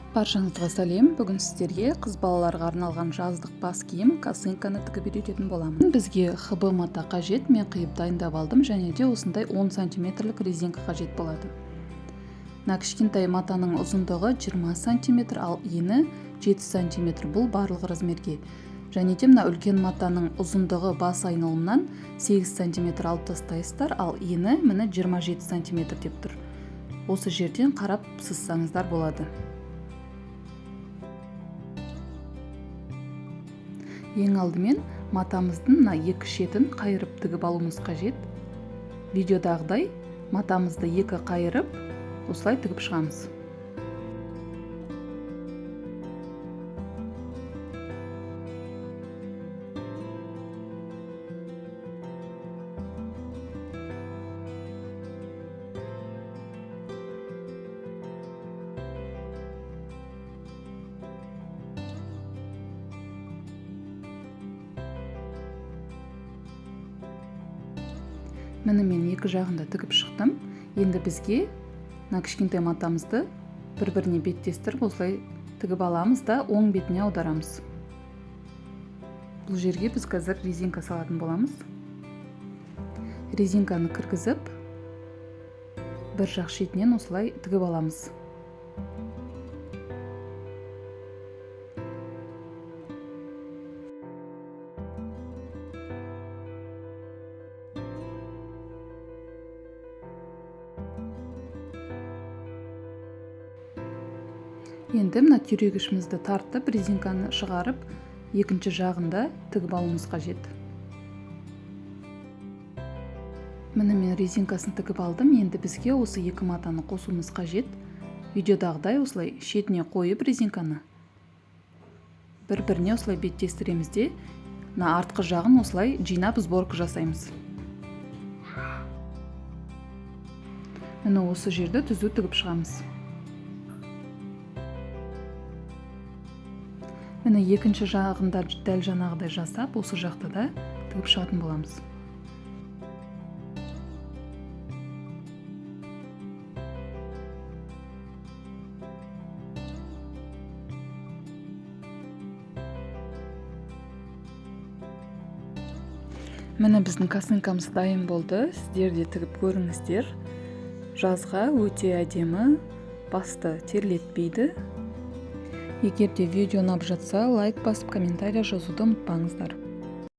Баршаңызға сәлем. Бүгін сіздерге қыз балаларға арналған жаздық бас киім косынканы тігіп үйрететін боламын. Бізге ХБ мата қажет, мен қиып дайындап алдым, және де осындай 10 сантиметрлік резинка қажет болады. Мына кішкентай матаның ұзындығы 20 сантиметр, ал ені 7 сантиметр. Бұл барлық размерге. Және де мына үлкен матаның ұзындығы бас айналымнан 8 сантиметр алып тастайсыздар, ал ені міне 27 сантиметр деп тұр. Осы жерден қарап сызсаңыздар болады. Ең алдымен матамыздың мына екі шетін қайырып тігіп алуымыз қажет. Видеодағыдай матамызды екі қайырып, осылай тігіп шығамыз. Міне мен екі жағында тігіп шықтым. Енді бізге мына кішкентай матамызды бір-біріне беттестіріп осылай тігіп аламыз да оң бетіне аударамыз. Бұл жерге біз қазір резинка салатын боламыз. Резинканы кіргізіп, бір жақ шетінен осылай тігіп аламыз. Енді мына түйрегішімізді тартып, резинканы шығарып, екінші жағында тігіп алуымыз қажет. Міне мен резинкасын тігіп алдым. Енді бізге осы екі матаны қосуымыз қажет. Видеодағыдай осылай шетіне қойып резинканы бір-біріне осылай беттестіреміз де, мына артқы жағын осылай жинап сборка жасаймыз. Міне осы жерді түзу тігіп шығамыз. Міне екінші жағында дәл жаңағыдай жасап, осы жақта да тігіп шығатын боламыз. Міне біздің косынкамыз дайын болды. Сіздер де тігіп көріңіздер. Жазға өте әдемі, басты терлетпейді. Егер де видео ұнап жатса, лайк басып, комментария жазуды ұмытпаңыздар.